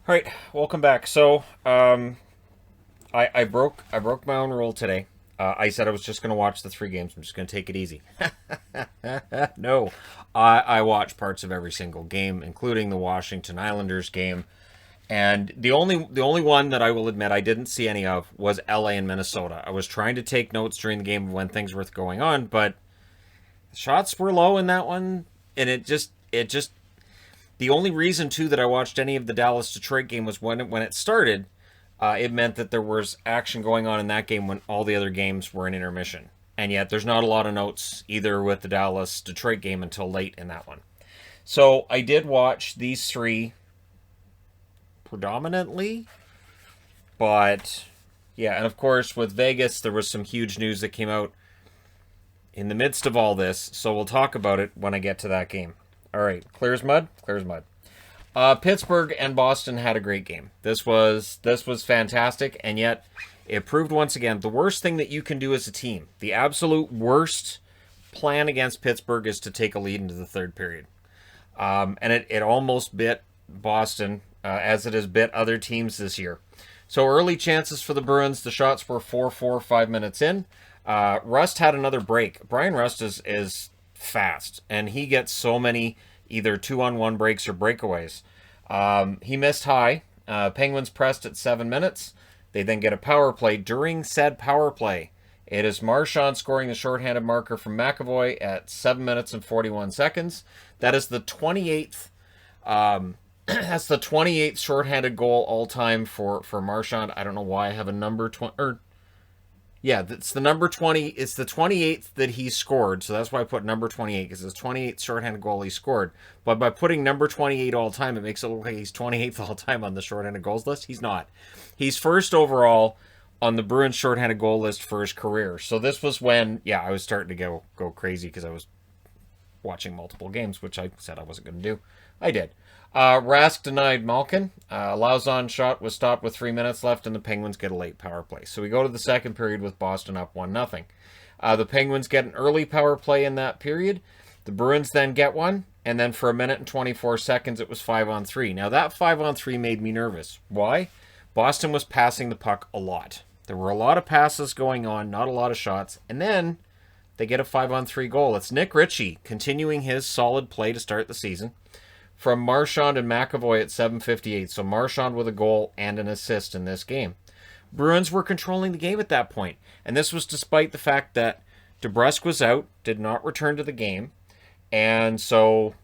All right, welcome back. So, I broke my own rule today. I said I was just going to watch the three games. I'm just going to take it easy. No, I watched parts of every single game, including the Washington Islanders game. And the only one that I will admit I didn't see any of was LA and Minnesota. I was trying to take notes during the game of when things were going on, but shots were low in that one, and it just the only reason too that I watched any of the Dallas Detroit game was when it started. It meant that there was action going on in that game when all the other games were in intermission, and yet there's not a lot of notes either with the Dallas Detroit game until late in that one. So I did watch these three predominantly, but yeah, and of course with Vegas there was some huge news that came out in the midst of all this, so we'll talk about it when I get to that game. All right, clear as mud. Clear as mud. Pittsburgh and Boston had a great game. This was fantastic, and yet it proved once again the worst thing that you can do as a team. The absolute worst plan against Pittsburgh is to take a lead into the third period, and it almost bit Boston as it has bit other teams this year. So early chances for the Bruins. The shots were 4-4 5 minutes in. Rust had another break. Brian Rust is fast, and he gets so many either 2-on-1 breaks or breakaways. He missed high. Penguins pressed at 7 minutes. They then get a power play. During said power play, it is Marchand scoring the shorthanded marker from McAvoy at 7 minutes and 41 seconds. That is the 28th. That's the 28th shorthanded goal all time for Marchand. I don't know why I have a number 20. Yeah, it's the number 20. It's the 28th that he scored, so that's why I put number 28, because it's 28th shorthanded goal he scored. But by putting number 28 all time, it makes it look like he's 28th all time on the shorthanded goals list. He's not. He's first overall on the Bruins shorthanded goal list for his career. So this was when, yeah, I was starting to go crazy because I was watching multiple games, which I said I wasn't going to do. I did. Rask denied Malkin. Lauzon shot was stopped with 3 minutes left, and the Penguins get a late power play. So we go to the second period with Boston up 1-0. The Penguins get an early power play in that period. The Bruins then get one, and then for 1 minute and 24 seconds, it was 5-on-3. Now that 5-on-3 made me nervous. Why? Boston was passing the puck a lot. There were a lot of passes going on, not a lot of shots, and then they get a 5-on-3 goal. It's Nick Ritchie continuing his solid play to start the season from Marchand and McAvoy at 7:58. So Marchand with a goal and an assist in this game. Bruins were controlling the game at that point, and this was despite the fact that DeBrusk was out, did not return to the game, and so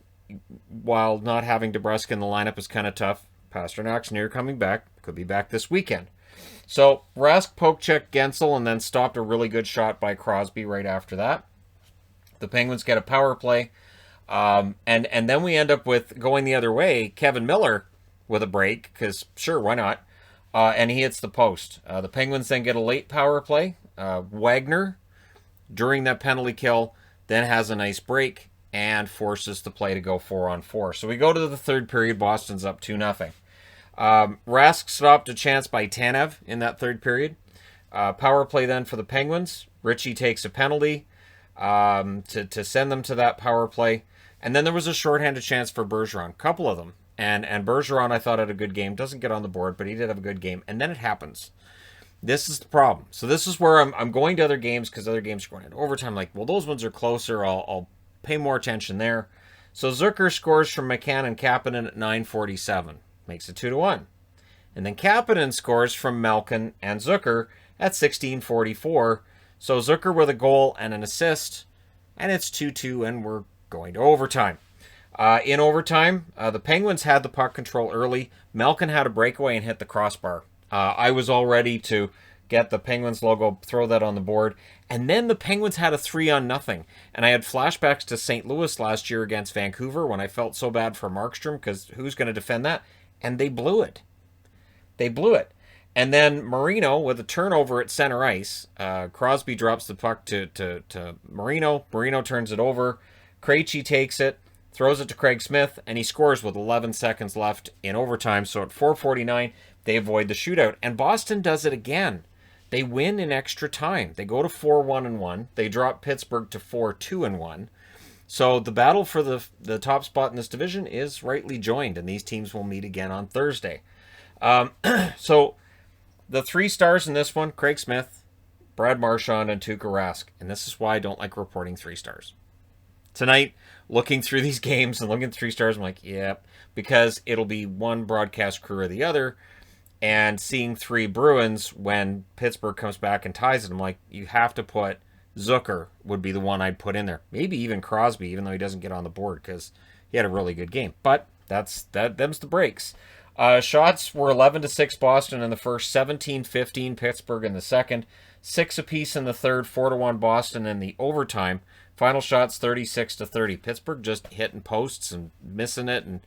while not having DeBrusk in the lineup is kind of tough, Pasternak's near coming back, could be back this weekend. So Rask poke-checked Gensel and then stopped a really good shot by Crosby right after that. The Penguins get a power play. And then we end up with going the other way, Kevin Miller with a break, because sure, why not? And he hits the post. The Penguins then get a late power play. Wagner, during that penalty kill, then has a nice break and forces the play to go 4-on-4. So we go to the third period. Boston's up 2-0. Rask stopped a chance by Tanev in that third period. Power play then for the Penguins. Ritchie takes a penalty to send them to that power play. And then there was a shorthanded chance for Bergeron, a couple of them. And Bergeron, I thought, had a good game. Doesn't get on the board, but he did have a good game. And then it happens. This is the problem. So this is where I'm going to other games, because other games are going into overtime. Like, well, those ones are closer. I'll pay more attention there. So Zucker scores from McCann and Kapanen at 9:47. Makes it 2-1. And then Kapanen scores from Malkin and Zucker at 16:44. So Zucker with a goal and an assist. And it's 2-2, and we're going to overtime. In overtime, the Penguins had the puck control early. Malkin had a breakaway and hit the crossbar. I was all ready to get the Penguins logo, throw that on the board. And then the Penguins had a 3-0. And I had flashbacks to St. Louis last year against Vancouver when I felt so bad for Markstrom, because who's going to defend that? And they blew it. They blew it. And then Marino with a turnover at center ice. Crosby drops the puck to Marino. Marino turns it over. Krejci takes it, throws it to Craig Smith, and he scores with 11 seconds left in overtime. So at 4:49, they avoid the shootout. And Boston does it again. They win in extra time. They go to 4-1-1. They drop Pittsburgh to 4-2-1. So the battle for the top spot in this division is rightly joined, and these teams will meet again on Thursday. So the 3 stars in this one, Craig Smith, Brad Marchand, and Tuukka Rask. And this is why I don't like reporting 3 stars. Tonight, looking through these games and looking at 3 stars, I'm like, yep, because it'll be one broadcast crew or the other. And seeing 3 Bruins when Pittsburgh comes back and ties it, I'm like, you have to put Zucker would be the one I'd put in there. Maybe even Crosby, even though he doesn't get on the board because he had a really good game. But them's the breaks. Shots were 11-6 Boston in the first, 17-15 Pittsburgh in the second, 6 apiece in the third, 4-1 Boston in the overtime. Final shots 36-30. Pittsburgh just hitting posts and missing it, and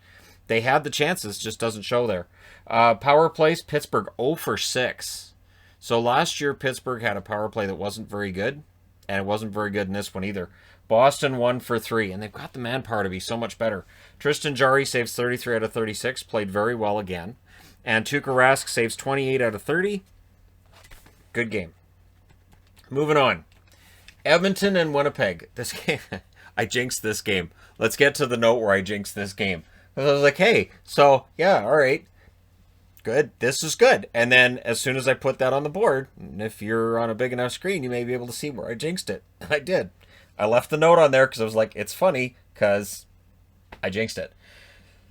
they had the chances, just doesn't show there. Power plays, Pittsburgh 0-for-6. So last year Pittsburgh had a power play that wasn't very good, and it wasn't very good in this one either. Boston 1-for-3, and they've got the manpower to be so much better. Tristan Jarry saves 33 out of 36, played very well again. And Tuukka Rask saves 28 out of 30. Good game. Moving on. Edmonton and Winnipeg. This game, I jinxed this game. Let's get to the note where I jinxed this game. Because I was like, hey, so, yeah, all right. Good. This is good. And then as soon as I put that on the board, and if you're on a big enough screen, you may be able to see where I jinxed it. And I did. I left the note on there because I was like, it's funny because I jinxed it.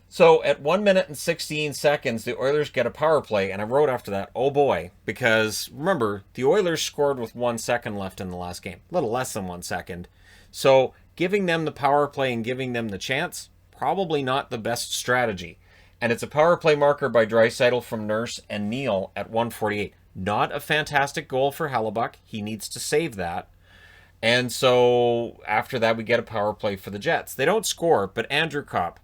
So at 1 minute and 16 seconds, the Oilers get a power play, and I wrote after that, oh boy, because remember, the Oilers scored with 1 second left in the last game, a little less than 1 second. So giving them the power play and giving them the chance, probably not the best strategy. And it's a power play marker by Draisaitl from Nurse and Neal at 1:48. Not a fantastic goal for Hellebuck. He needs to save that. And so after that, we get a power play for the Jets. They don't score, but Andrew Kopp.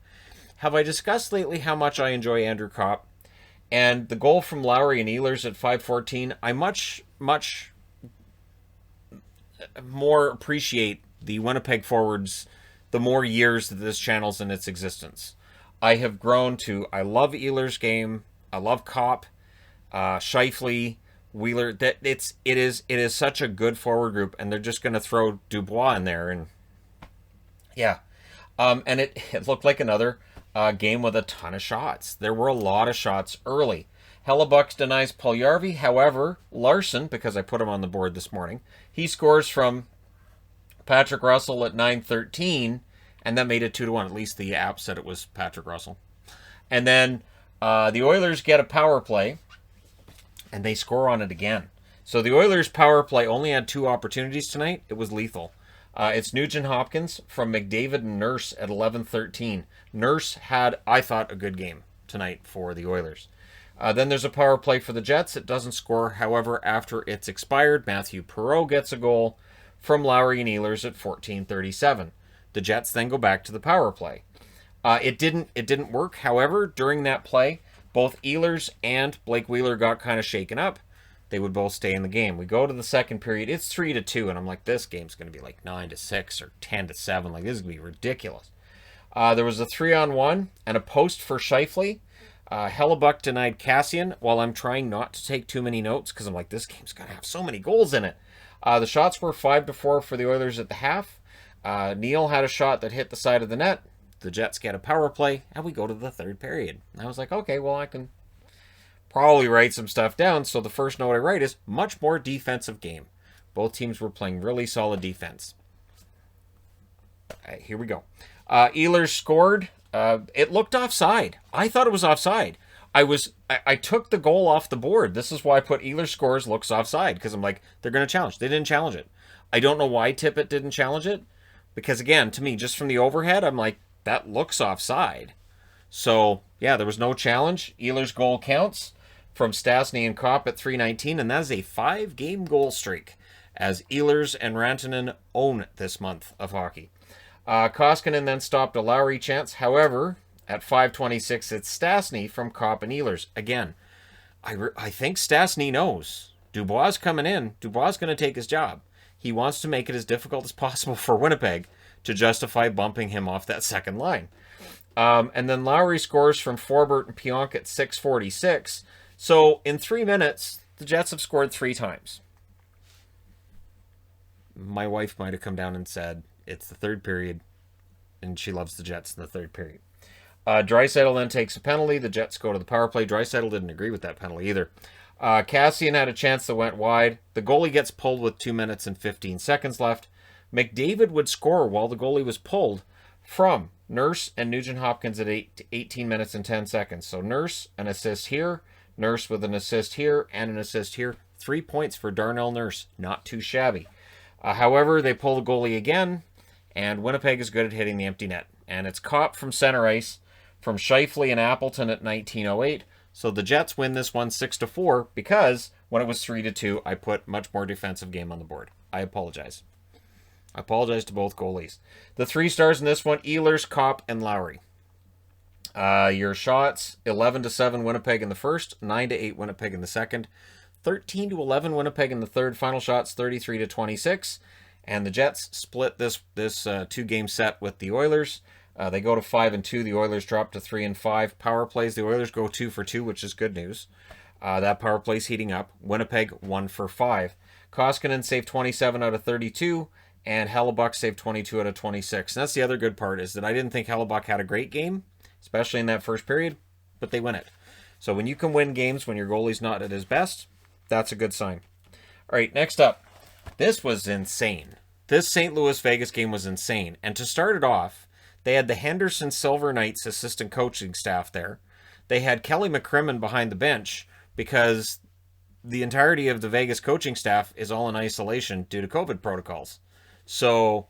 Have I discussed lately how much I enjoy Andrew Kopp? And the goal from Lowry and Ehlers at 5:14, I much more appreciate the Winnipeg forwards the more years that this channel's in its existence. I have grown to, I love Ehlers' game, I love Kopp, Scheifele, Wheeler. That it is such a good forward group, and they're just going to throw Dubois in there, and yeah, and it looked like another game with a ton of shots. There were a lot of shots early. Hellebuck denies Puljujarvi. However, Larson, because I put him on the board this morning, he scores from Patrick Russell at 9:13, and that made it 2-1. At least the app said it was Patrick Russell. And then the Oilers get a power play, and they score on it again. So the Oilers' power play only had 2 opportunities tonight. It was lethal. It's Nugent Hopkins from McDavid and Nurse at 11:13. Nurse had, I thought, a good game tonight for the Oilers. Then there's a power play for the Jets. It doesn't score. However, after it's expired, Matthew Perreault gets a goal from Lowry and Ehlers at 14:37. The Jets then go back to the power play. It didn't work. However, during that play, both Ehlers and Blake Wheeler got kind of shaken up. They would both stay in the game. We go to the second period. It's 3-2, and I'm like, this game's going to be like 9-6 or 10-7. Like, this is going to be ridiculous. There was a 3-on-1 and a post for Scheifele. Hellebuck denied Cassian while I'm trying not to take too many notes because I'm like, this game's going to have so many goals in it. The shots were 5-4 for the Oilers at the half. Neal had a shot that hit the side of the net. The Jets get a power play, and we go to the third period. And I was like, okay, well, I can probably write some stuff down. So the first note I write is much more defensive game. Both teams were playing really solid defense. Here we go. Ehlers scored. It looked offside. I thought it was offside. I took the goal off the board. This is why I put Ehlers scores looks offside, because I'm like, they're going to challenge. They didn't challenge it. I don't know why Tippett didn't challenge it, because again, to me, just from the overhead, I'm like, that looks offside. So, yeah, there was no challenge. Ehlers' goal counts from Stastny and Kopp at 3:19, and that is a 5-game goal streak, as Ehlers and Rantanen own this month of hockey. Koskinen then stopped a Lowry chance. However, at 5:26, it's Stastny from Kopp and Ehlers. Again, I think Stastny knows. Dubois is coming in. Dubois is going to take his job. He wants to make it as difficult as possible for Winnipeg to justify bumping him off that second line. And then Lowry scores from Forbort and Pionk at 6:46. So in 3 minutes, the Jets have scored 3 times. My wife might have come down and said, it's the third period, and she loves the Jets in the third period. Draisaitl then takes a penalty. The Jets go to the power play. Draisaitl didn't agree with that penalty either. Cassian had a chance that went wide. The goalie gets pulled with 2 minutes and 15 seconds left. McDavid would score while the goalie was pulled from Nurse and Nugent-Hopkins at 18 minutes and 10 seconds. So Nurse, an assist here. Nurse with an assist here and an assist here. 3 points for Darnell Nurse. Not too shabby. However, they pull the goalie again, and Winnipeg is good at hitting the empty net. And it's caught from center ice from Scheifele and Appleton at 19:08. So the Jets win this one 6-4 because when it was 3-2, I put much more defensive game on the board. I apologize. I apologize to both goalies. The 3 stars in this one, Ehlers, Kopp, and Lowry. Your shots, 11-7 Winnipeg in the first, 9-8 Winnipeg in the second, 13-11 Winnipeg in the third. Final shots, 33-26. And the Jets split this 2-game set with the Oilers. They go to 5-2. The Oilers drop to 3-5. Power plays, the Oilers go 2 for 2, which is good news. That power play's heating up. Winnipeg 1 for 5. Koskinen saved 27 out of 32, and Hellebuck saved 22 out of 26. And that's the other good part, is that I didn't think Hellebuck had a great game, especially in that first period, but they win it. So when you can win games when your goalie's not at his best, that's a good sign. All right, next up. This was insane. This St. Louis-Vegas game was insane. And to start it off, they had the Henderson Silver Knights assistant coaching staff there. They had Kelly McCrimmon behind the bench because the entirety of the Vegas coaching staff is all in isolation due to COVID protocols. So,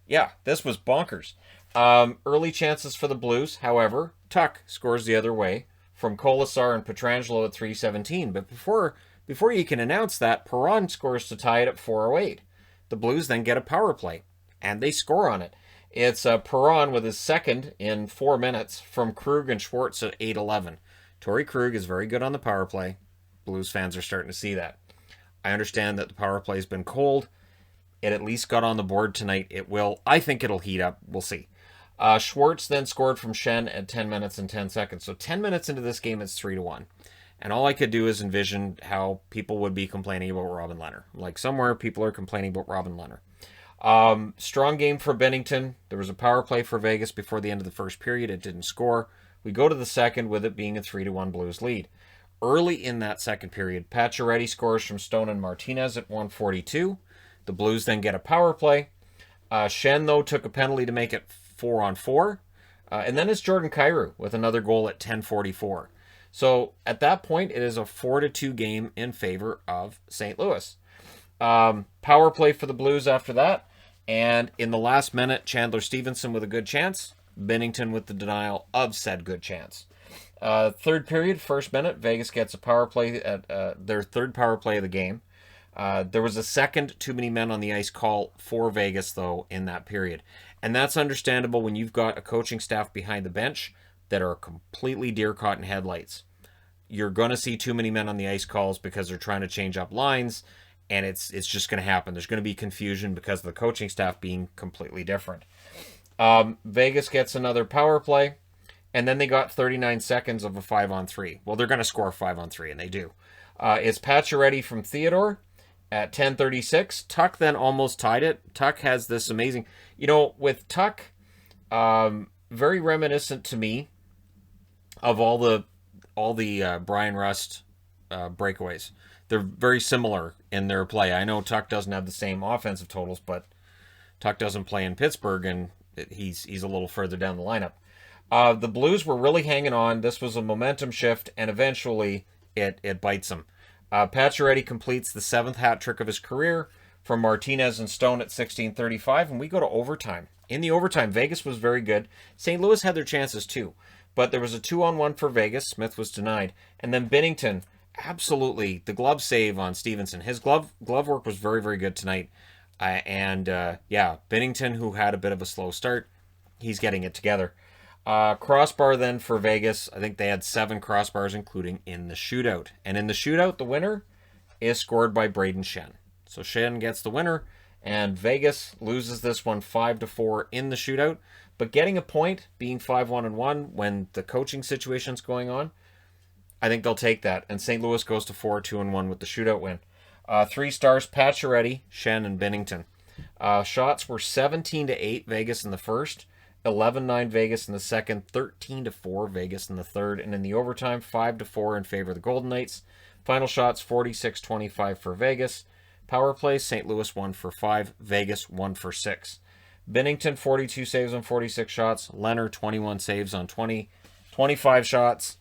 yeah, this was bonkers. Early chances for the Blues, however, Tuck scores the other way from Colasar and Pietrangelo at 3:17. But before you can announce that, Perron scores to tie it at 4:08. The Blues then get a power play, and they score on it. It's Perron with his second in 4 minutes from Krug and Schwartz at 8:11. Torrey Krug is very good on the power play. Blues fans are starting to see that. I understand that the power play has been cold. It at least got on the board tonight. I think it'll heat up. We'll see. Schwartz then scored from Shen at 10 minutes and 10 seconds. So 10 minutes into this game, it's 3-1. And all I could do is envision how people would be complaining about Robin Lehner. Like somewhere people are complaining about Robin Lehner. Strong game for Bennington. There was a power play for Vegas before the end of the first period. It didn't score. We go to the second with it being a 3-1 Blues lead. Early in that second period, Pacioretty scores from Stone and Martinez at 1:42. The Blues then get a power play. Shen, though, took a penalty to make it 4-on-4. And then it's Jordan Kyrou with another goal at 10:44. So at that point, it is a 4-2 game in favor of St. Louis. Power play for the Blues after that. And in the last minute, Chandler Stevenson with a good chance. Bennington with the denial of said good chance. Third period, first minute, Vegas gets a power play at their third power play of the game. There was a second too many men on the ice call for Vegas, though, in that period. And that's understandable when you've got a coaching staff behind the bench that are completely deer caught in headlights. You're going to see too many men on the ice calls because they're trying to change up lines, and it's just going to happen. There's going to be confusion because of the coaching staff being completely different. Vegas gets another power play, and then they got 39 seconds of a 5-on-3. Well, they're going to score 5-on-3, and they do. It's Pacioretty from Theodore at 10:36. Tuck then almost tied it. Tuck has this amazing... with Tuck, very reminiscent to me of all the Brian Rust breakaways. They're very similar in their play. I know Tuck doesn't have the same offensive totals, but Tuck doesn't play in Pittsburgh, and he's a little further down the lineup. The Blues were really hanging on. This was a momentum shift, and eventually it bites them. Pacioretty completes the 7th hat trick of his career from Martinez and Stone at 16:35, and we go to overtime. In the overtime, Vegas was very good. St. Louis had their chances too, but there was a 2-on-1 for Vegas. Smith was denied, and then Bennington, absolutely, the glove save on Stevenson. His glove work was very, very good tonight. Bennington, who had a bit of a slow start, he's getting it together. Crossbar then for Vegas. I think they had 7 crossbars, including in the shootout. And in the shootout, the winner is scored by Braden Shen. So Shen gets the winner, and Vegas loses this one 5-4 in the shootout. But getting a point, being 5-1-1 when the coaching situation's going on, I think they'll take that. And St. Louis goes to 4-2-1 with the shootout win. 3 stars, Pacioretty, Shen, and Bennington. Shots were 17-8 Vegas in the first, 11-9 Vegas in the second, 13-4 Vegas in the third, and in the overtime, 5-4 in favor of the Golden Knights. Final shots, 46-25 for Vegas. Power play, St. Louis 1 for 5, Vegas 1 for 6. Binnington, 42 saves on 46 shots. Leonard, 21 saves on 25 shots.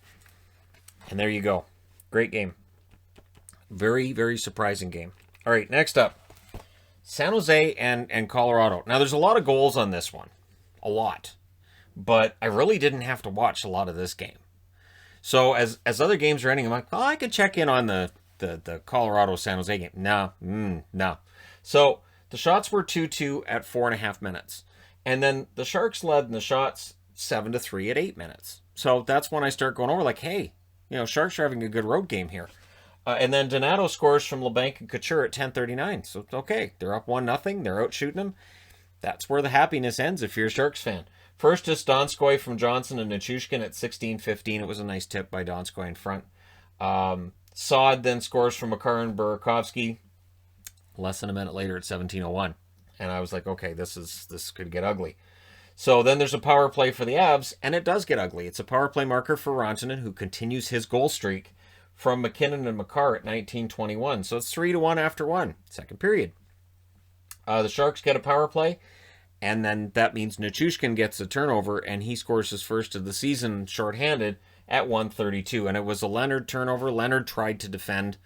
And there you go. Great game. Very, very surprising game. All right, next up. San Jose and Colorado. Now, there's a lot of goals on this one. A lot. But I really didn't have to watch a lot of this game. So as other games are ending, I'm like, well, I could check in on the Colorado-San Jose game. No. So the shots were 2-2 at 4.5 minutes. And then the Sharks led in the shots 7-3 at 8 minutes. So that's when I start going over like, hey, Sharks are having a good road game here. And then Donato scores from LeBanc and Couture at 10:39. So, okay, they're up 1-0. They're out shooting them. That's where the happiness ends if you're a Sharks fan. First is Donskoy from Johnson and Nichushkin at 16:15. It was a nice tip by Donskoy in front. Saad then scores from Makar and Burakovsky less than a minute later at 17:01. And I was like, okay, this could get ugly. So then there's a power play for the Avs, and it does get ugly. It's a power play marker for Rantanen, who continues his goal streak from McKinnon and Makar at 19:21. So it's 3-1 after 1. Second period. The Sharks get a power play, and then that means Nichushkin gets a turnover, and he scores his first of the season shorthanded at 1:32. And it was a Leonard turnover. Leonard tried to defend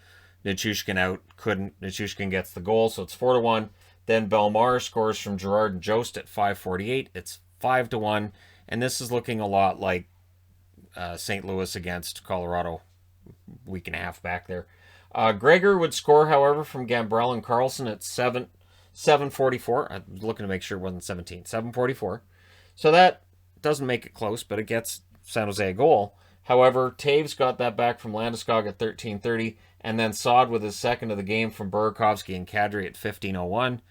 Nichushkin out. Couldn't. Nichushkin gets the goal, so it's 4-1. Then Belmar scores from Gerard and Jost at 5:48. It's 5-1. And this is looking a lot like St. Louis against Colorado week and a half back there. Gregor would score, however, from Gambrell and Carlson at 7:44. I'm looking to make sure it wasn't 17. 7:44. So that doesn't make it close, but it gets San Jose a goal. However, Taves got that back from Landeskog at 13:30, and then Saad with his second of the game from Burakovsky and Kadri at 15:01.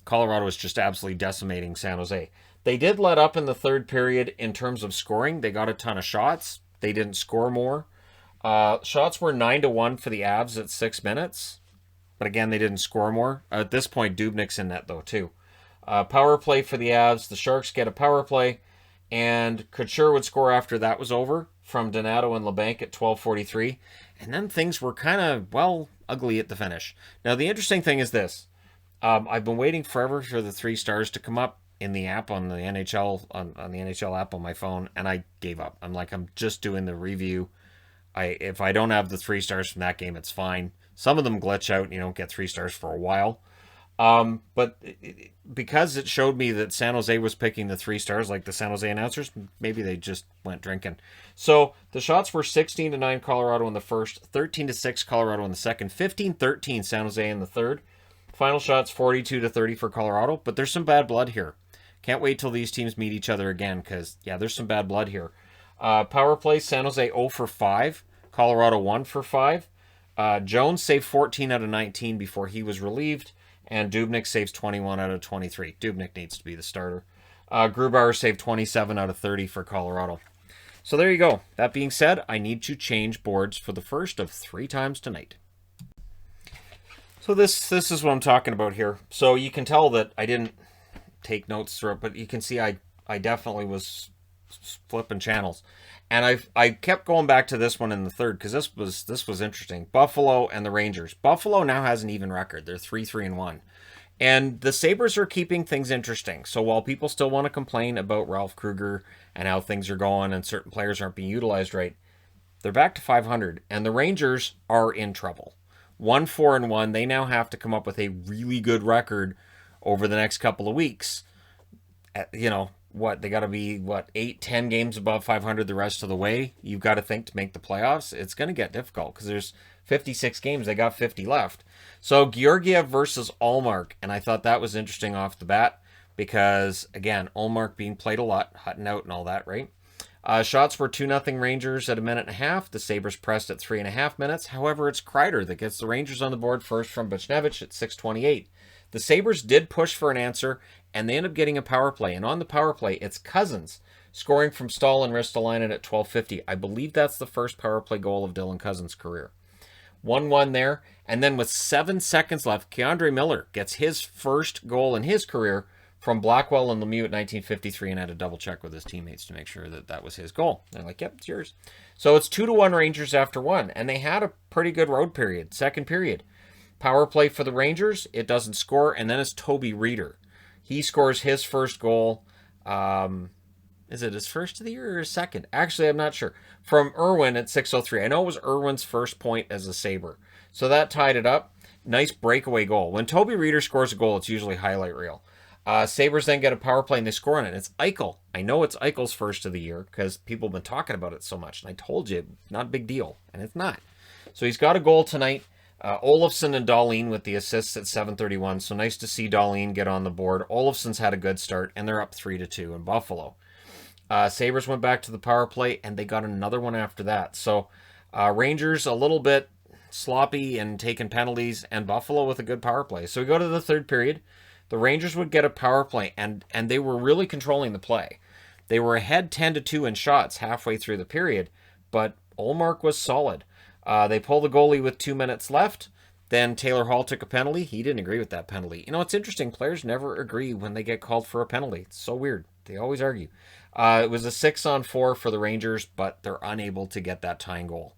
Colorado is just absolutely decimating San Jose. They did let up in the third period in terms of scoring. They got a ton of shots. They didn't score more. Shots were 9-1 for the Avs at 6 minutes. But again, they didn't score more. At this point, Dubnyk's in net, though, too. Power play for the Avs. The Sharks get a power play. And Couture would score after that was over from Donato and LeBanc at 12:43. And then things were kind of, ugly at the finish. Now, the interesting thing is this. I've been waiting forever for the 3 stars to come up in the app on the NHL, on the NHL app on my phone, and I gave up. I'm like, I'm just doing the review. If I don't have the 3 stars from that game, it's fine. Some of them glitch out and you don't get 3 stars for a while. But because it showed me that San Jose was picking the 3 stars, like the San Jose announcers, maybe they just went drinking. So the shots were 16-9 Colorado in the first, 13-6 Colorado in the second, 15-13 San Jose in the third. Final shots 42-30 for Colorado, but there's some bad blood here. Can't wait till these teams meet each other again because, there's some bad blood here. Power play, San Jose 0 for 5, Colorado 1 for 5. Jones saved 14 out of 19 before he was relieved, and Dubnyk saves 21 out of 23. Dubnyk needs to be the starter. Grubauer saved 27 out of 30 for Colorado. So there you go. That being said, I need to change boards for the first of 3 times tonight. So this is what I'm talking about here. So you can tell that I didn't take notes through it, but you can see I definitely was flipping channels. And I kept going back to this one in the third because this was interesting. Buffalo and the Rangers. Buffalo now has an even record. They're 3-3-1. And the Sabres are keeping things interesting. So while people still want to complain about Ralph Kruger and how things are going and certain players aren't being utilized right, they're back to 500. And the Rangers are in trouble. 1-4-1. They now have to come up with a really good record over the next couple of weeks. They got to be 8-10 games above 500 the rest of the way. You've got to think to make the playoffs. It's going to get difficult because there's 56 games. They got 50 left. So Georgiev versus Ullmark, and I thought that was interesting off the bat because again, Ullmark being played a lot, Hutton out and all that, right? Shots were 2-0 Rangers at 1.5 minutes. The Sabres pressed at 3.5 minutes. However, it's Kreider that gets the Rangers on the board first from Buchnevich at 6:28. The Sabres did push for an answer, and they end up getting a power play. And on the power play, it's Cousins scoring from Stahl and Ristolainen at 12:50. I believe that's the first power play goal of Dylan Cousins' career. 1-1 there. And then with 7 seconds left, Keandre Miller gets his first goal in his career from Blackwell and Lemieux at 1953, and had to double check with his teammates to make sure that that was his goal. They're like, yep, it's yours. So it's 2-1 Rangers after one, and they had a pretty good road period. Second period, power play for the Rangers. It doesn't score, and then it's Toby Reeder. He scores his first goal. Is it his first of the year or his second? Actually, I'm not sure. From Irwin at 6:03. I know it was Irwin's first point as a Sabre. So that tied it up. Nice breakaway goal. When Toby Reeder scores a goal, it's usually highlight reel. Sabres then get a power play and they score on it. It's Eichel. I know it's Eichel's first of the year because people have been talking about it so much. And I told you, not a big deal. And it's not. So he's got a goal tonight. Olofsson and Dahlin with the assists at 7:31. So nice to see Dahlin get on the board. Olofsson's had a good start, and they're up 3-2 in Buffalo. Sabres went back to the power play, and they got another one after that. So Rangers a little bit sloppy and taking penalties, and Buffalo with a good power play. So we go to the third period. The Rangers would get a power play, and they were really controlling the play. They were ahead 10-2 in shots halfway through the period, but Ullmark was solid. They pulled the goalie with 2 minutes left. Then Taylor Hall took a penalty. He didn't agree with that penalty. You know, it's interesting. Players never agree when they get called for a penalty. It's so weird. They always argue. It was a 6-on-4 for the Rangers, but they're unable to get that tying goal.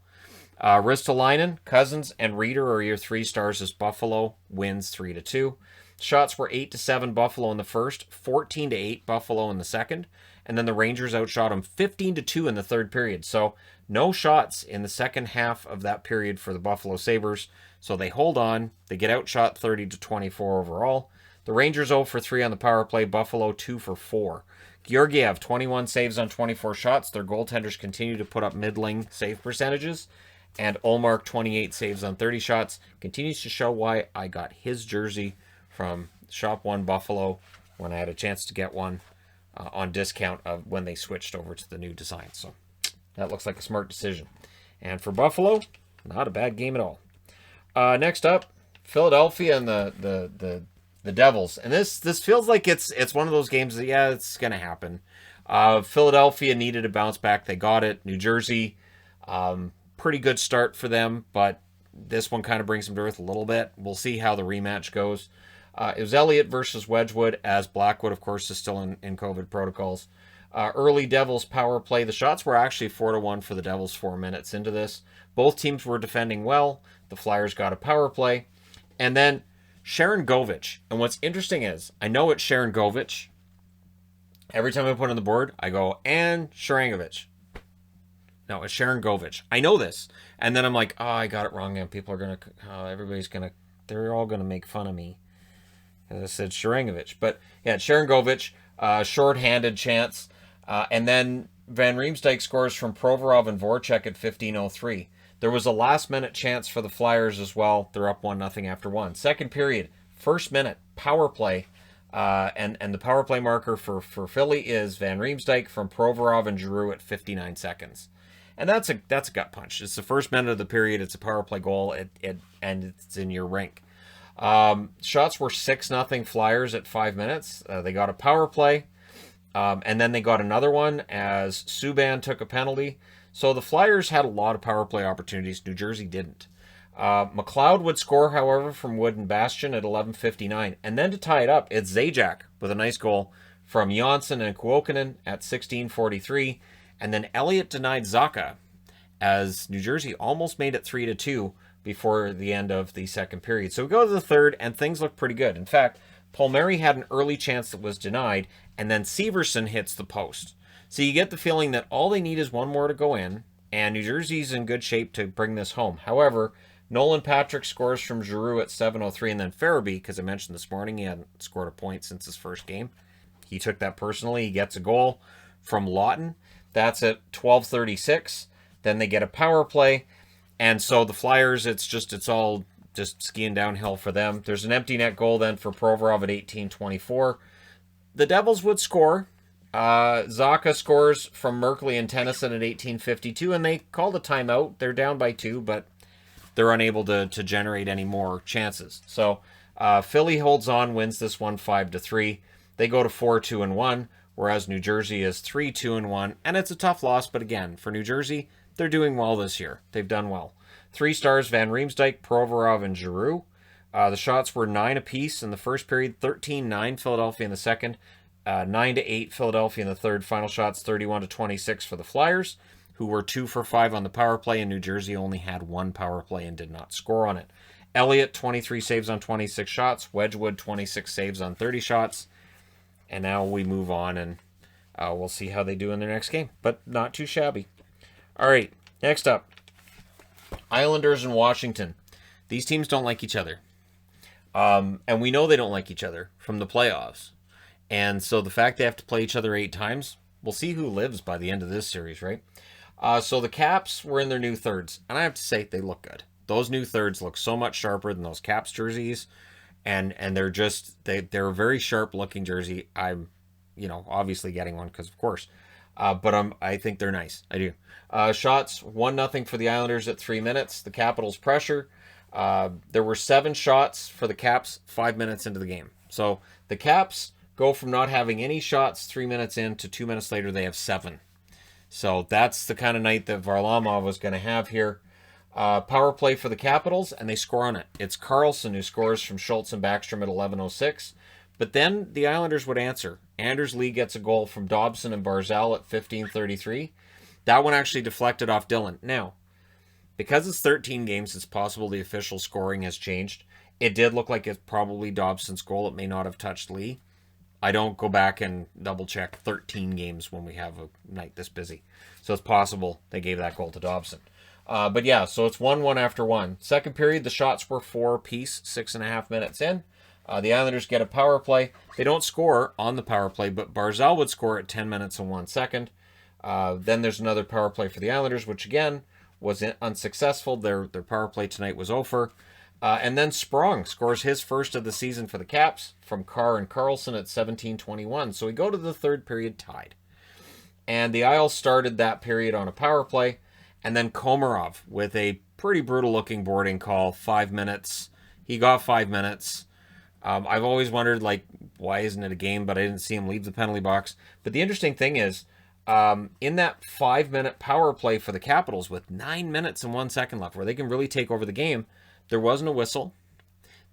Ristolainen, Cousins, and Reeder are your 3 stars as Buffalo wins 3-2. Shots were 8-7 Buffalo in the first, 14-8 Buffalo in the second, and then the Rangers outshot them 15-2 in the third period. So no shots in the second half of that period for the Buffalo Sabres. So they hold on. They get outshot 30-24 overall. The Rangers 0 for 3 on the power play. Buffalo 2 for 4. Georgiev, 21 saves on 24 shots. Their goaltenders continue to put up middling save percentages. And Ullmark, 28 saves on 30 shots. Continues to show why I got his jersey from Shop 1 Buffalo when I had a chance to get one on discount of when they switched over to the new design. So that looks like a smart decision. And for Buffalo, not a bad game at all. Next up, Philadelphia and the Devils. And this feels like it's one of those games that, yeah, it's going to happen. Philadelphia needed a bounce back. They got it. New Jersey, pretty good start for them, but this one kind of brings them to earth a little bit. We'll see how the rematch goes. It was Elliott versus Wedgwood, as Blackwood, of course, is still in COVID protocols. Early Devils power play. The shots were actually 4-1 for the Devils 4 minutes into this. Both teams were defending well. The Flyers got a power play. And then Sharon Govich. And what's interesting is, I know it's Sharon Govich. Every time I put on the board, I go, and Sharangovich. No, it's Sharon Govich. I know this. And then I'm like, oh, I got it wrong. And people are going to, they're all going to make fun of me. And I said Sharangovich. But yeah, Sharon Govich, short-handed chance. And then Van Riemsdyk scores from Provorov and Voracek at 15:03. There was a last-minute chance for the Flyers as well. They're up 1-0 after one. Second period, first minute, power play. And the power play marker for Philly is Van Riemsdyk from Provorov and Giroux at 59 seconds. And that's a gut punch. It's the first minute of the period. It's a power play goal, and it's in your rink. Shots were 6-0 Flyers at 5 minutes. They got a power play, and then they got another one as Subban took a penalty. So the Flyers had a lot of power play opportunities. New Jersey didn't. McLeod would score, however, from Wood and Bastion at 11:59. And then to tie it up, it's Zajac with a nice goal from Janssen and Kuokkanen at 16:43. And then Elliott denied Zacha as New Jersey almost made it 3-2 before the end of the second period. So we go to the third, and things look pretty good. In fact, Palmieri had an early chance that was denied, and then Severson hits the post. So you get the feeling that all they need is one more to go in, and New Jersey's in good shape to bring this home. However, Nolan Patrick scores from Giroux at 7:03, and then Farabee, because I mentioned this morning he hadn't scored a point since his first game. He took that personally. He gets a goal from Lawton. That's at 12:36. Then they get a power play. And so the Flyers, it's all just skiing downhill for them. There's an empty net goal then for Provorov at 18:24. The Devils would score. Zacha scores from Merkley and Tennyson at 18:52, and they called a timeout. They're down by 2, but they're unable to generate any more chances. So Philly holds on, wins this one 5-3. They go to 4-2-1, whereas New Jersey is 3-2-1, and it's a tough loss. But again, for New Jersey, they're doing well this year. They've done well. 3 stars: Van Riemsdyk, Provorov, and Giroux. The shots were 9 apiece in the first period, 13-9 Philadelphia in the second, 9-8 Philadelphia in the third. Final shots 31-26 for the Flyers, who were 2 for 5 on the power play, and New Jersey only had 1 power play and did not score on it. Elliott, 23 saves on 26 shots. Wedgwood, 26 saves on 30 shots. And now we move on, and we'll see how they do in their next game, but not too shabby. All right, next up, Islanders and Washington. These teams don't like each other. And we know they don't like each other from the playoffs. And so the fact they have to play each other 8 times, we'll see who lives by the end of this series, right? So the Caps were in their new thirds, and I have to say, they look good. Those new thirds look so much sharper than those Caps jerseys, and they're just, they're a very sharp-looking jersey. I'm, obviously getting one because, of course. But I think they're nice. I do. Shots, 1-0 for the Islanders at 3 minutes. The Capitals pressure. There were 7 shots for the Caps 5 minutes into the game. So the Caps go from not having any shots 3 minutes in to 2 minutes later they have 7. So that's the kind of night that Varlamov was going to have here. Power play for the Capitals, and they score on it. It's Karlsson who scores from Schultz and Backstrom at 11:06. But then the Islanders would answer. Anders Lee gets a goal from Dobson and Barzal at 15:33. That one actually deflected off Dillon. Now, because it's 13 games, it's possible the official scoring has changed. It did look like it's probably Dobson's goal. It may not have touched Lee. I don't go back and double-check 13 games when we have a night this busy. So it's possible they gave that goal to Dobson. But yeah, so it's 1-1 after 1. Second period, the shots were 4 apiece, 6.5 minutes in. The Islanders get a power play. They don't score on the power play, but Barzal would score at 10 minutes and 1 second. Then there's another power play for the Islanders, which again was unsuccessful. Their power play tonight was over. And then Sprong scores his first of the season for the Caps from Carr and Karlsson at 17:21. So we go to the third period tied. And the Isles started that period on a power play. And then Komarov with a pretty brutal-looking boarding call, 5 minutes. He got 5 minutes. I've always wondered, why isn't it a game? But I didn't see him leave the penalty box. But the interesting thing is, in that 5-minute power play for the Capitals with 9 minutes and 1 second left, where they can really take over the game, there wasn't a whistle.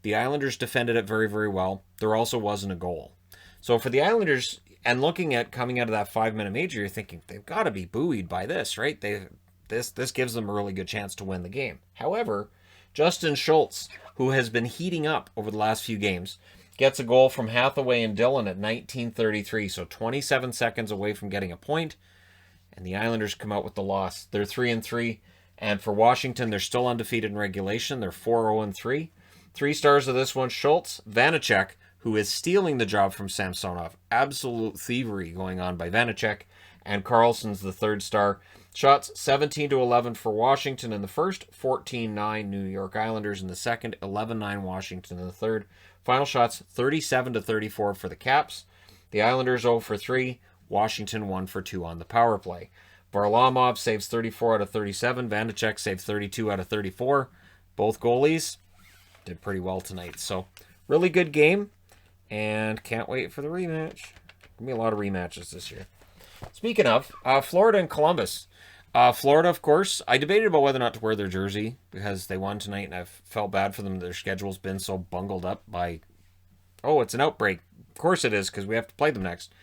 The Islanders defended it very, very well. There also wasn't a goal. So for the Islanders, and looking at coming out of that 5-minute major, you're thinking they've got to be buoyed by this, right? This gives them a really good chance to win the game. However, Justin Schultz, who has been heating up over the last few games, gets a goal from Hathaway and Dillon at 19:33, so 27 seconds away from getting a point, and the Islanders come out with the loss. They're 3-3, and for Washington, they're still undefeated in regulation. They're 4-0-3. 3 stars of this one, Schultz, Vanacek, who is stealing the job from Samsonov. Absolute thievery going on by Vanacek, and Karlsson's the 3rd star. Shots 17-11 for Washington in the first, 14-9 New York Islanders in the second, 11-9 Washington in the third. Final shots 37-34 for the Caps. The Islanders 0 for 3, Washington 1 for 2 on the power play. Varlamov saves 34 out of 37, Vanacek saves 32 out of 34. Both goalies did pretty well tonight. So, really good game, and can't wait for the rematch. Gonna be a lot of rematches this year. Speaking of, Florida and Columbus. Florida, of course, I debated about whether or not to wear their jersey because they won tonight, and I've felt bad for them. Their schedule's been so bungled up by, it's an outbreak. Of course it is, because we have to play them next.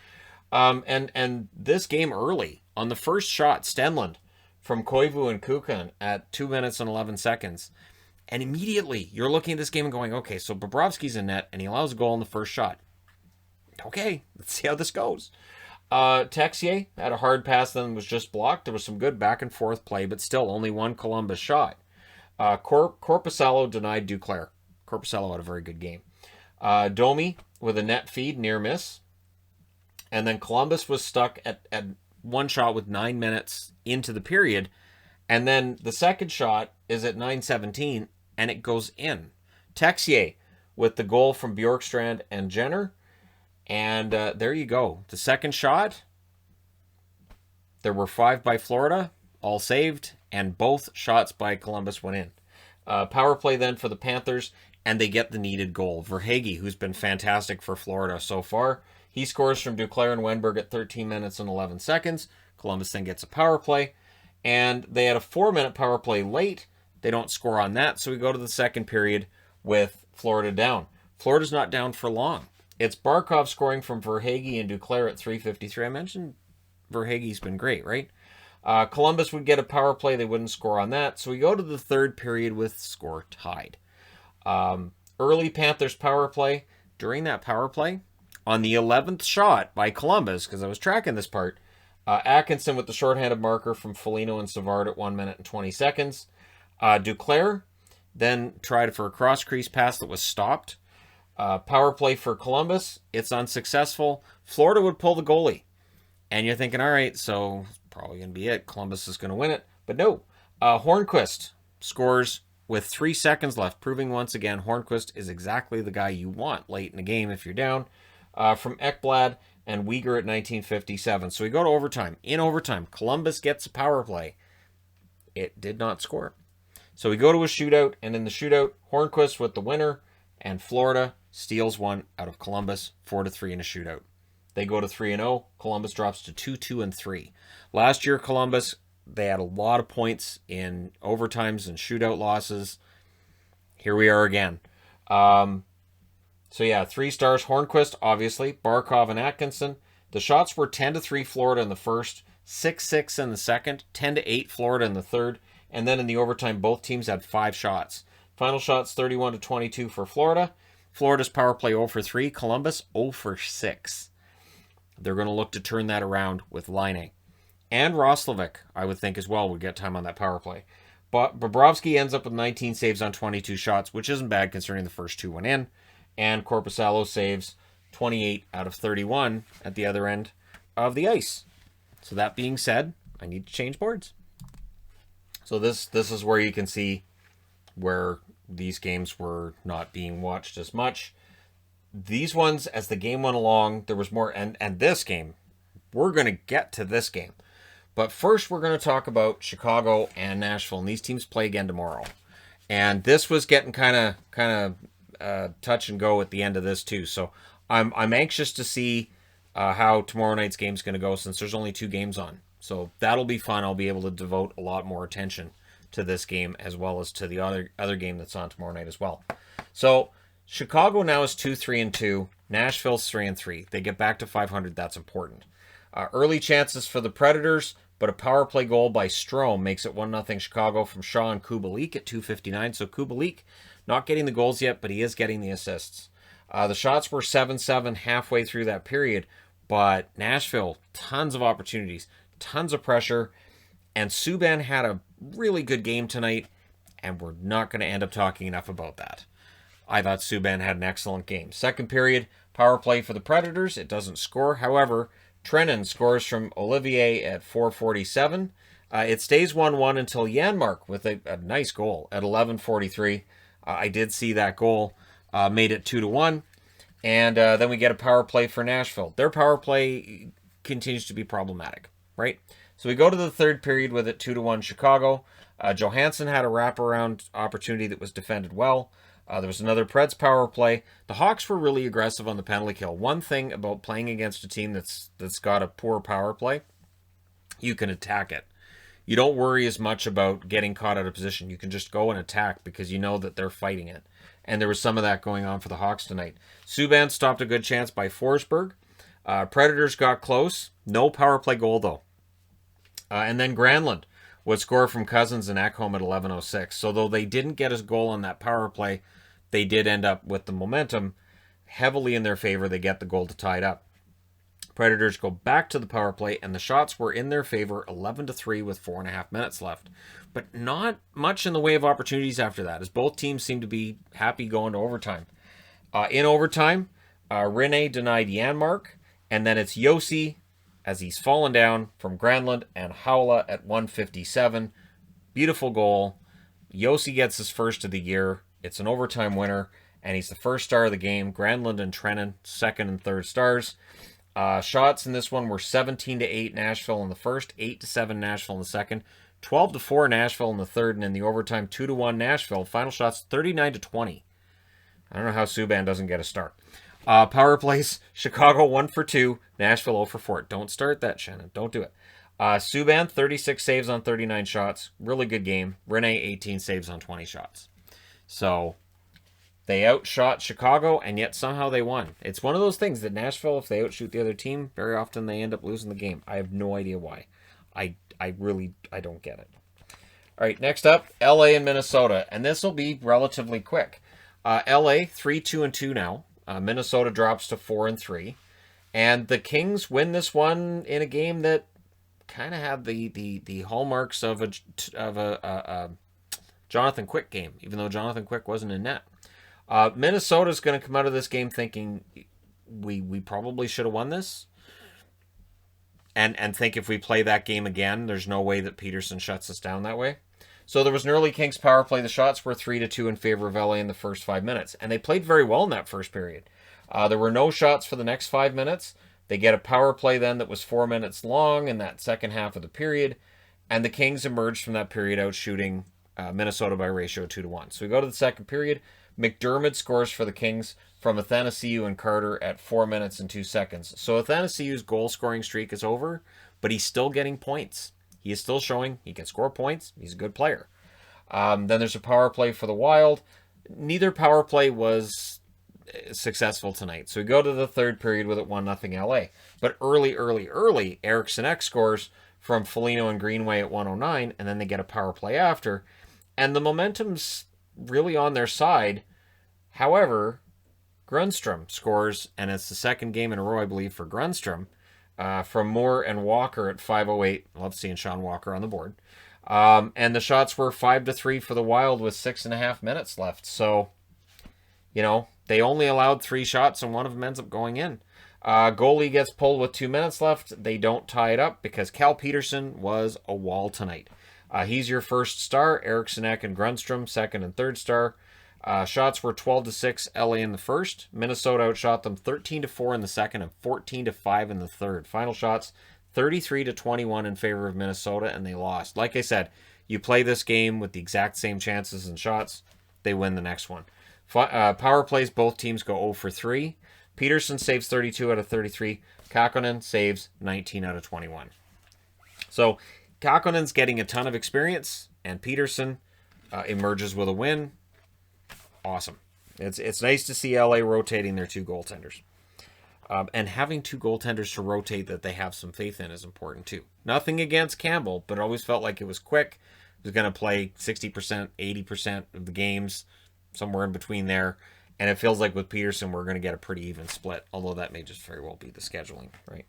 And this game early, on the first shot, Stenlund from Koivu and Kukan at 2 minutes and 11 seconds. And immediately, you're looking at this game and going, okay, so Bobrovsky's in net, and he allows a goal on the first shot. Okay, let's see how this goes. Texier had a hard pass, then was just blocked. There was some good back and forth play, but still only one Columbus shot. Korpisalo denied Duclair. Korpisalo had a very good game. Domi with a net feed, near miss. And then Columbus was stuck at one shot with 9 minutes into the period. And then the second shot is at 9:17, and it goes in. Texier with the goal from Bjorkstrand and Jenner. And there you go. The second shot, there were 5 by Florida, all saved, and both shots by Columbus went in. Power play then for the Panthers, and they get the needed goal. Verhaeghe, who's been fantastic for Florida so far, he scores from Duclair and Wenberg at 13 minutes and 11 seconds. Columbus then gets a power play, and they had a 4-minute power play late. They don't score on that, so we go to the second period with Florida down. Florida's not down for long. It's Barkov scoring from Verhaeghe and Duclair at 3:53. I mentioned Verhaeghe's been great, right? Columbus would get a power play. They wouldn't score on that. So we go to the third period with score tied. Early Panthers power play. During that power play, on the 11th shot by Columbus, because I was tracking this part, Atkinson with the shorthanded marker from Foligno and Savard at 1 minute and 20 seconds. Duclair then tried for a cross-crease pass that was stopped. Power play for Columbus. It's unsuccessful. Florida would pull the goalie. And you're thinking, all right, so probably going to be it. Columbus is going to win it. But no. Hornquist scores with 3 seconds left, proving once again Hornquist is exactly the guy you want late in the game if you're down. From Ekblad and Uyghur at 1957. So we go to overtime. In overtime, Columbus gets a power play. It did not score. So we go to a shootout, and in the shootout, Hornquist with the winner, and Florida steals one out of Columbus, 4-3 in a shootout. They go to 3-0. Columbus drops to 2-2-3. Last year, Columbus, they had a lot of points in overtimes and shootout losses. Here we are again. So yeah, 3 stars. Hornquist, obviously. Barkov and Atkinson. The shots were 10-3 Florida in the first, 6-6 in the second, 10-8 Florida in the third, and then in the overtime, both teams had 5 shots. Final shots 31-22 for Florida. Florida's power play 0-3. Columbus 0-6. They're going to look to turn that around with Laine. And Roslovic, I would think as well, would get time on that power play. But Bobrovsky ends up with 19 saves on 22 shots, which isn't bad considering the first 2 went in. And Korpisalo saves 28 out of 31 at the other end of the ice. So that being said, I need to change boards. So this is where you can see where these games were not being watched as much. These ones, as the game went along, there was more. And this game, we're going to get to this game. But first, we're going to talk about Chicago and Nashville. And these teams play again tomorrow. And this was getting kind of touch and go at the end of this too. So I'm anxious to see how tomorrow night's game is going to go, since there's only 2 games on. So that'll be fun. I'll be able to devote a lot more attention to this game as well as to the other game that's on tomorrow night as well. So Chicago now is 2-3-2. Nashville's 3-3. They get back to 500. That's important. Early chances for the Predators, but a power play goal by Strome makes it 1-0 Chicago from Shaw and Kubalik at 2:59. So Kubalik not getting the goals yet, but he is getting the assists. The shots were 7-7 halfway through that period, but Nashville, tons of opportunities, tons of pressure, and Subban had a really good game tonight, and we're not going to end up talking enough about that. I thought Subban had an excellent game. Second period, power play for the Predators. It doesn't score. However, Trenin scores from Olivier at 4:47. It stays 1-1 until Janmark with a nice goal at 11:43. I did see that goal, made it 2-1. And then we get a power play for Nashville. Their power play continues to be problematic, right? So we go to the third period with it 2-1 Chicago. Johansson had a wraparound opportunity that was defended well. There was another Preds power play. The Hawks were really aggressive on the penalty kill. One thing about playing against a team that's got a poor power play, you can attack it. You don't worry as much about getting caught out of position. You can just go and attack because you know that they're fighting it. And there was some of that going on for the Hawks tonight. Subban stopped a good chance by Forsberg. Predators got close. No power play goal, though. And then Granlund would score from Cousins and Ekholm at 11:06. So though they didn't get his goal on that power play, they did end up with the momentum heavily in their favor. They get the goal to tie it up. Predators go back to the power play, and the shots were in their favor 11-3 with 4.5 minutes left. But not much in the way of opportunities after that, as both teams seem to be happy going to overtime. In overtime, Rinne denied Janmark, and then it's Josi as he's fallen down from Granlund and Haula at 1:57. Beautiful goal. Josi gets his first of the year. It's an overtime winner, and he's the first star of the game. Granlund and Trenin, second and third stars. Shots in this one were 17-8 Nashville in the first, 8-7 Nashville in the second, 12-4 Nashville in the third, and in the overtime 2-1 Nashville. Final shots 39-20. I don't know how Subban doesn't get a start. Power plays, Chicago 1-2, Nashville 0-4. Don't start that, Shannon. Don't do it. Subban 36 saves on 39 shots. Really good game. Rinne 18 saves on 20 shots. So They outshot Chicago, and yet somehow they won. It's one of those things that Nashville, if they outshoot the other team, very often they end up losing the game. I have no idea why. I don't get it. All right, next up, LA and Minnesota, and this will be relatively quick. LA 3-2-2 now. Minnesota drops to 4-3, and the Kings win this one in a game that kind of had the hallmarks of a Jonathan Quick game, even though Jonathan Quick wasn't in net. Minnesota's going to come out of this game thinking we probably should have won this, and think if we play that game again, there's no way that Peterson shuts us down that way. So there was an early Kings power play. The shots were 3-2 in favor of LA in the first 5 minutes, and they played very well in that first period. There were no shots for the next 5 minutes. They get a power play then that was 4 minutes long in that second half of the period, and the Kings emerged from that period out shooting Minnesota by a ratio of 2-1. So we go to the second period. McDermott scores for the Kings from Athanasiou and Carter at 4 minutes and 2 seconds. So Athanasiou's goal-scoring streak is over, but he's still getting points. He is still showing he can score points. He's a good player. Then there's a power play for the Wild. Neither power play was successful tonight. So we go to the third period with it 1-0 LA. But early, Eriksson Ek scores from Foligno and Greenway at 1:09, and then they get a power play after. And the momentum's really on their side. However, Grundstrom scores, and it's the second game in a row, I believe, for Grundstrom. From Moore and Walker at 5:08. Love seeing Sean Walker on the board. And the shots were 5-3 for the Wild with 6.5 minutes left. So, they only allowed 3 shots, and one of them ends up going in. Goalie gets pulled with 2 minutes left. They don't tie it up because Cal Peterson was a wall tonight. He's your first star. Eriksson Ek and Grundstrom, second and third star. Shots were 12-6 LA in the first. Minnesota outshot them 13-4 in the second and 14-5 in the third. Final shots 33-21 in favor of Minnesota, and they lost. Like I said, you play this game with the exact same chances and shots, they win the next one. Power plays, both teams go 0 for 3. Peterson saves 32 out of 33. Kakkonen saves 19 out of 21. So Kakkonen's getting a ton of experience, and Peterson emerges with a win. Awesome. It's nice to see LA rotating their 2 goaltenders. And having 2 goaltenders to rotate that they have some faith in is important too. Nothing against Campbell, but it always felt like it was quick. He was going to play 60%, 80% of the games, somewhere in between there. And it feels like with Peterson, we're going to get a pretty even split, although that may just very well be the scheduling, right?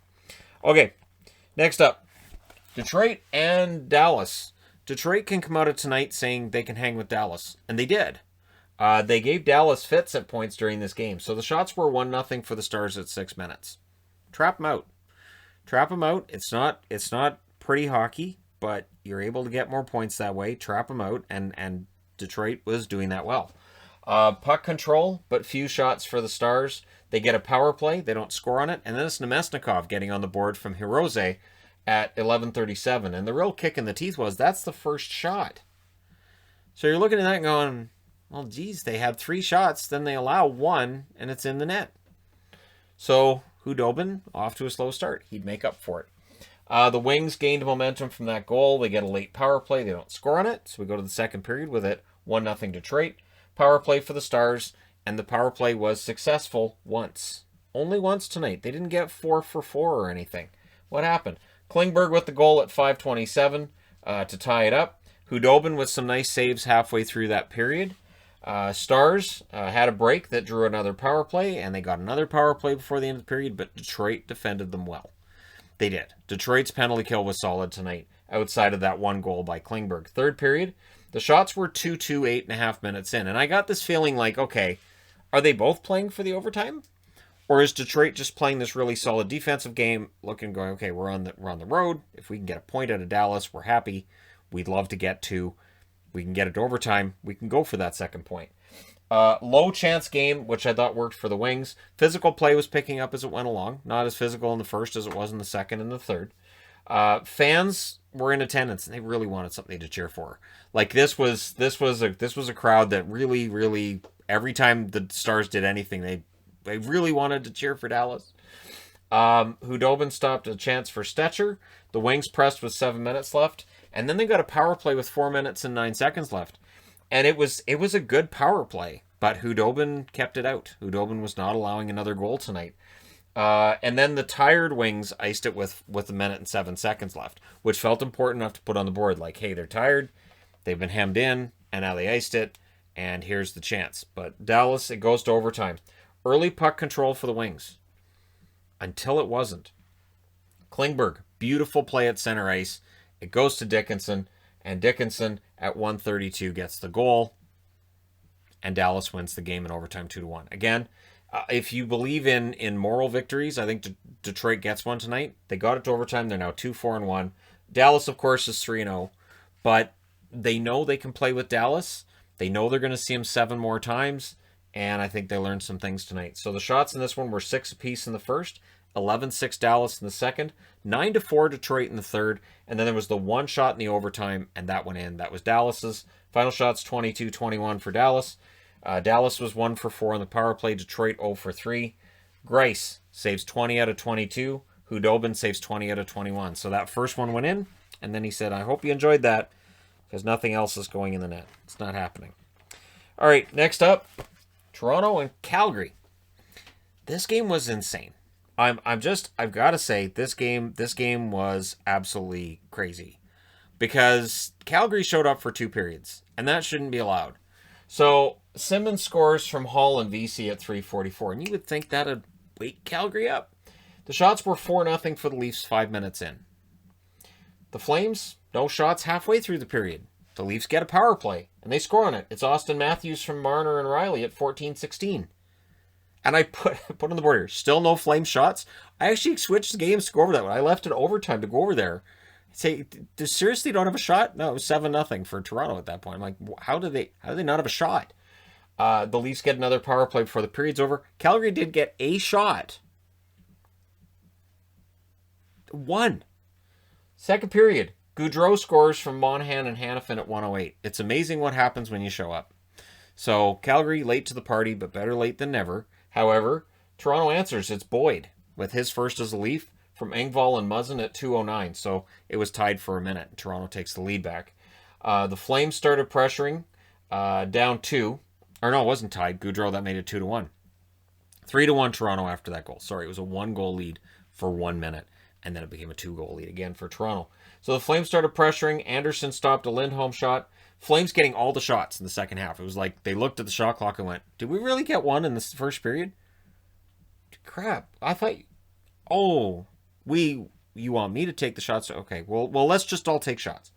Okay, next up, Detroit and Dallas. Detroit can come out of tonight saying they can hang with Dallas, and they did. They gave Dallas fits at points during this game. So the shots were 1-0 for the Stars at 6 minutes. Trap them out. Trap them out. It's not pretty hockey, but you're able to get more points that way. Trap them out, and Detroit was doing that well. Puck control, but few shots for the Stars. They get a power play. They don't score on it. And then it's Nemesnikov getting on the board from Hirose at 11:37. And the real kick in the teeth was that's the first shot. So you're looking at that and going, well, geez, they had 3 shots, then they allow 1, and it's in the net. So Hudobin, off to a slow start. He'd make up for it. The Wings gained momentum from that goal. They get a late power play. They don't score on it, so we go to the second period with it 1-0 Detroit. Power play for the Stars, and the power play was successful once. Only once tonight. They didn't get 4 for 4 or anything. What happened? Klingberg with the goal at 5:27 to tie it up. Hudobin with some nice saves halfway through that period. Stars had a break that drew another power play, and they got another power play before the end of the period, but Detroit defended them well. They did. Detroit's penalty kill was solid tonight, outside of that 1 goal by Klingberg. Third period, the shots were 2-2, 8.5 minutes in, and I got this feeling like, okay, are they both playing for the overtime? Or is Detroit just playing this really solid defensive game, looking, going, okay, we're on the road. If we can get a point out of Dallas, we're happy. We'd love to get to. We can get it to overtime. We can go for that second point. Low chance game, which I thought worked for the Wings. Physical play was picking up as it went along. Not as physical in the first as it was in the second and the third. Fans were in attendance, and they really wanted something to cheer for. Like this was a crowd that really every time the Stars did anything, they really wanted to cheer for Dallas. Hudobin stopped a chance for Stetcher. The Wings pressed with 7 minutes left. And then they got a power play with 4 minutes and 9 seconds left. And it was a good power play. But Hudobin kept it out. Hudobin was not allowing another goal tonight. And then the tired Wings iced it with a minute and 7 seconds left, which felt important enough to put on the board. Like, hey, they're tired, they've been hemmed in, and now they iced it, and here's the chance. But Dallas, it goes to overtime. Early puck control for the Wings. Until it wasn't. Klingberg, beautiful play at center ice. It goes to Dickinson, and Dickinson at 1:32 gets the goal, and Dallas wins the game in overtime 2-1. Again, if you believe in moral victories, I think Detroit gets one tonight. They got it to overtime. They're now 2-4-1. Dallas, of course, is 3-0, but they know they can play with Dallas. They know they're going to see him 7 more times, and I think they learned some things tonight. So the shots in this one were 6 apiece in the first, 11-6 Dallas in the second, 9-4 Detroit in the third, and then there was the one shot in the overtime, and that went in. That was Dallas's. Final shots 22-21 for Dallas. Dallas was 1 for 4 on the power play. Detroit 0 for 3. Greiss saves 20 out of 22. Hudobin saves 20 out of 21. So that first one went in, and then he said, I hope you enjoyed that, because nothing else is going in the net. It's not happening. All right, next up, Toronto and Calgary. This game was insane. I've got to say, this game was absolutely crazy, because Calgary showed up for 2 periods, and that shouldn't be allowed. So Simmons scores from Hall and VC at 3:44, and you would think that'd wake Calgary up. The shots were 4-0 for the Leafs 5 minutes in. The Flames, no shots halfway through the period. The Leafs get a power play, and they score on it. It's Austin Matthews from Marner and Riley at 14:16. And I put on the board here, still no Flame shots. I actually switched the games to go over that one. I left it overtime to go over there. Say, seriously don't have a shot? No, it was 7-0 for Toronto at that point. I'm like, how do they not have a shot? The Leafs get another power play before the period's over. Calgary did get a shot. 1. Second period, Gaudreau scores from Monahan and Hanifin at 1:08. It's amazing what happens when you show up. So Calgary late to the party, but better late than never. However, Toronto answers. It's Boyd with his first as a Leaf from Engvall and Muzzin at 2:09. So it was tied for a minute. Toronto takes the lead back. The Flames started pressuring down 2. Or no, it wasn't tied. Gaudreau, that made it 2-1. 3-1 Toronto after that goal. Sorry, it was a 1-goal lead for 1 minute. And then it became a 2-goal lead again for Toronto. So the Flames started pressuring. Anderson stopped a Lindholm shot. Flames getting all the shots in the second half. It was like they looked at the shot clock and went, did we really get one in this first period? Crap. I thought... Oh, you want me to take the shots? Okay, well, let's just all take shots.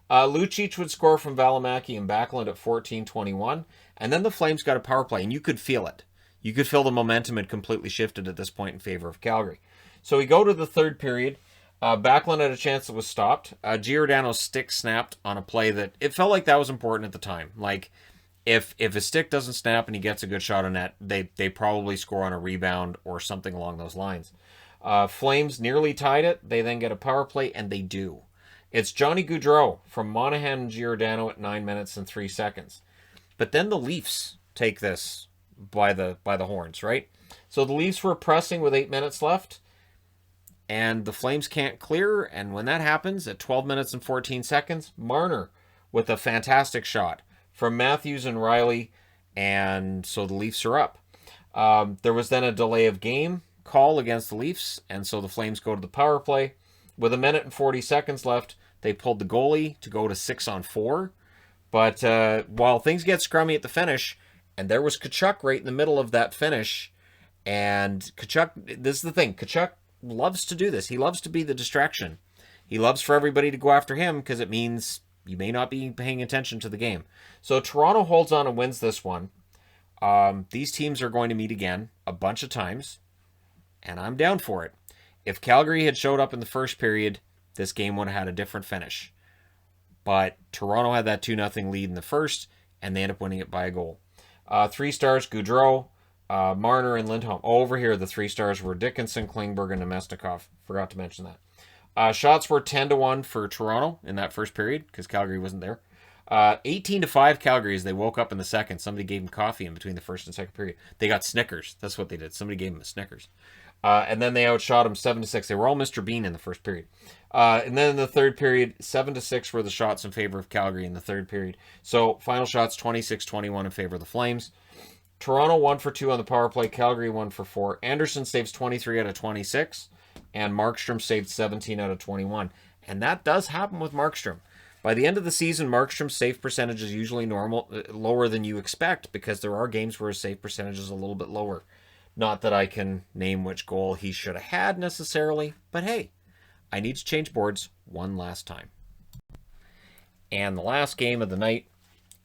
Lucic would score from Valimaki and Backlund at 14:21. And then the Flames got a power play, and you could feel it. You could feel the momentum had completely shifted at this point in favor of Calgary. So we go to the third period. Backlund had a chance that was stopped. Giordano's stick snapped on a play that it felt like that was important at the time. Like, if his stick doesn't snap and he gets a good shot on net, they probably score on a rebound or something along those lines. Flames nearly tied it. They then get a power play, and they do. It's Johnny Gaudreau from Monahan and Giordano at 9 minutes and 3 seconds. But then the Leafs take this by the horns, right? So the Leafs were pressing with 8 minutes left, and the Flames can't clear. And when that happens, at 12 minutes and 14 seconds, Marner with a fantastic shot from Matthews and Riley, and so the Leafs are up. There was then a delay of game call against the Leafs, and so the Flames go to the power play. With a minute and 40 seconds left, they pulled the goalie to go to 6-on-4. But while things get scrummy at the finish, and there was Tkachuk right in the middle of that finish, and Tkachuk, this is the thing, Tkachuk loves to do this. He loves to be the distraction. He loves for everybody to go after him because it means you may not be paying attention to the game. So Toronto holds on and wins this one. These teams are going to meet again a bunch of times, and I'm down for it. If Calgary had showed up in the first period, this game would have had a different finish. But Toronto had that 2-0 lead in the first, and they ended up winning it by a goal. 3 stars, Gaudreau, Marner, and Lindholm. Over here, the 3 stars were Dickinson, Klingberg, and Nemesnikov. Forgot to mention that. Shots were 10-1 for Toronto in that first period, because Calgary wasn't there. 18-5 Calgary as they woke up in the second. Somebody gave them coffee in between the first and second period. They got Snickers. That's what they did. Somebody gave them a Snickers. And then they outshot them 7-6. They were all Mr. Bean in the first period. And then in the third period, 7-6 were the shots in favor of Calgary in the third period. So final shots 26-21 in favor of the Flames. Toronto 1 for 2 on the power play. Calgary 1 for 4. Anderson saves 23 out of 26. And Markstrom saved 17 out of 21. And that does happen with Markstrom. By the end of the season, Markstrom's save percentage is usually lower than you expect, because there are games where his save percentage is a little bit lower. Not that I can name which goal he should have had necessarily, but hey, I need to change boards one last time. And the last game of the night,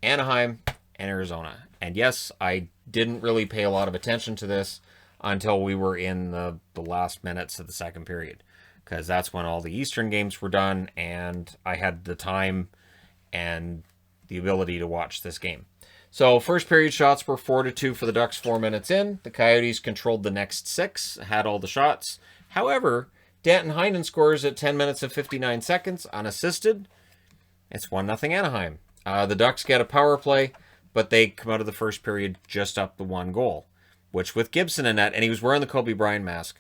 Anaheim and Arizona. And yes, I didn't really pay a lot of attention to this until we were in the last minutes of the second period, because that's when all the Eastern games were done and I had the time and the ability to watch this game. So first period shots were 4-2 for the Ducks 4 minutes in. The Coyotes controlled the next 6, had all the shots. However, Danton Heinen scores at 10 minutes and 59 seconds, unassisted. It's 1-0 Anaheim. The Ducks get a power play, but they come out of the first period just up the 1 goal, which with Gibson in net, and he was wearing the Kobe Bryant mask.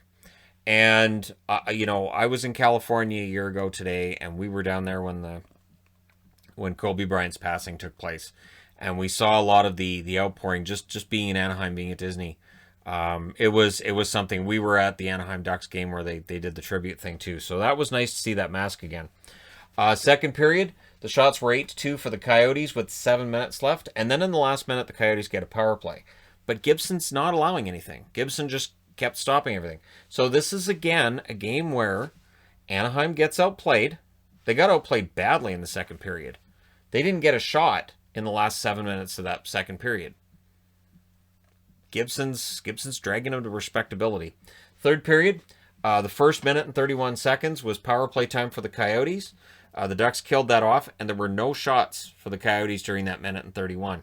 And, I was in California a year ago today, and we were down there when Kobe Bryant's passing took place. And we saw a lot of the outpouring, just being in Anaheim, being at Disney. It was something. We were at the Anaheim Ducks game where they did the tribute thing too. So that was nice to see that mask again. Second period, the shots were 8-2 for the Coyotes with 7 minutes left. And then in the last minute, the Coyotes get a power play. But Gibson's not allowing anything. Gibson just kept stopping everything. So this is, again, a game where Anaheim gets outplayed. They got outplayed badly in the second period. They didn't get a shot in the last 7 minutes of that second period. Gibson's dragging them to respectability. Third period, the first minute and 31 seconds was power play time for the Coyotes. The Ducks killed that off, and there were no shots for the Coyotes during that minute and 31.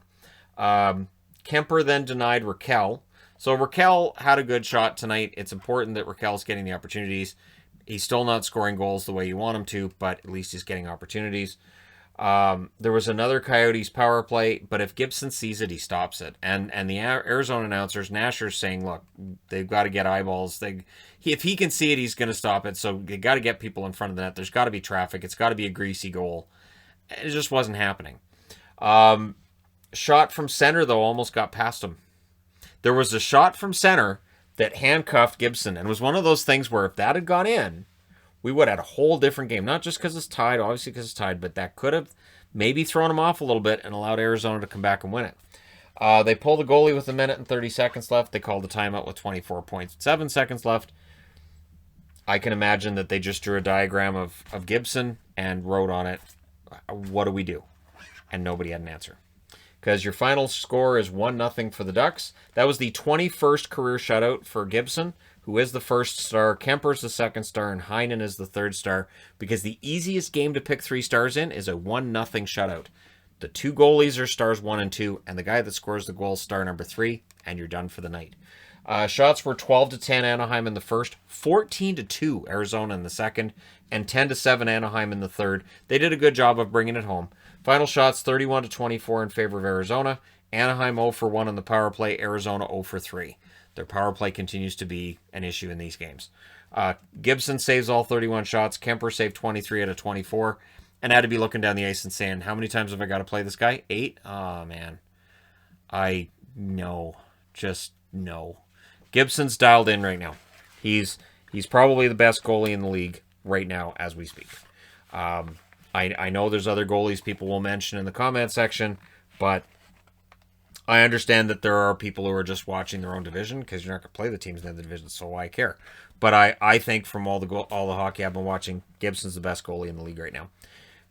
Kemper then denied Raquel. So Raquel had a good shot tonight. It's important that Raquel's getting the opportunities. He's still not scoring goals the way you want him to, but at least he's getting opportunities. There was another Coyotes power play, but if Gibson sees it, he stops it. And the Arizona announcers, Nasher's saying, look, they've got to get eyeballs. If he can see it, he's going to stop it. So they got to get people in front of the net. There's got to be traffic. It's got to be a greasy goal. It just wasn't happening. Shot from center, though, almost got past him. There was a shot from center that handcuffed Gibson, and it was one of those things where if that had gone in, we would have had a whole different game. Not just because it's tied, obviously because it's tied, but that could have maybe thrown him off a little bit and allowed Arizona to come back and win it. They pulled the goalie with 1 minute and 30 seconds left. They called a timeout with 24.7 seconds left. I can imagine that they just drew a diagram of Gibson and wrote on it, what do we do? And nobody had an answer. Because your final score is 1-0 for the Ducks. That was the 21st career shutout for Gibson, who is the first star. Kemper's the second star, and Heinen is the third star. Because the easiest game to pick 3 stars in is a 1-0 shutout. The 2 goalies are stars 1 and 2, and the guy that scores the goal is star number 3, and you're done for the night. Shots were 12-10 Anaheim in the first, 14-2 Arizona in the second, and 10-7 Anaheim in the third. They did a good job of bringing it home. Final shots 31-24 in favor of Arizona. Anaheim 0 for 1 on the power play. Arizona 0 for 3. Their power play continues to be an issue in these games. Gibson saves all 31 shots. Kemper saved 23 out of 24. And had to be looking down the ice and saying, how many times have I got to play this guy? 8? Oh, man. Just no. Gibson's dialed in right now. He's probably the best goalie in the league right now as we speak. I know there's other goalies people will mention in the comment section, but I understand that there are people who are just watching their own division because you're not going to play the teams in the division, so why care? But I think from all the hockey I've been watching, Gibson's the best goalie in the league right now.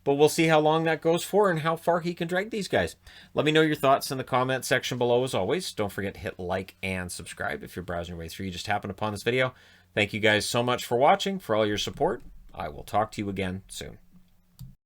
But we'll see how long that goes for and how far he can drag these guys. Let me know your thoughts in the comment section below as always. Don't forget to hit like and subscribe if you're browsing your way through. You just happened upon this video. Thank you guys so much for watching, for all your support. I will talk to you again soon.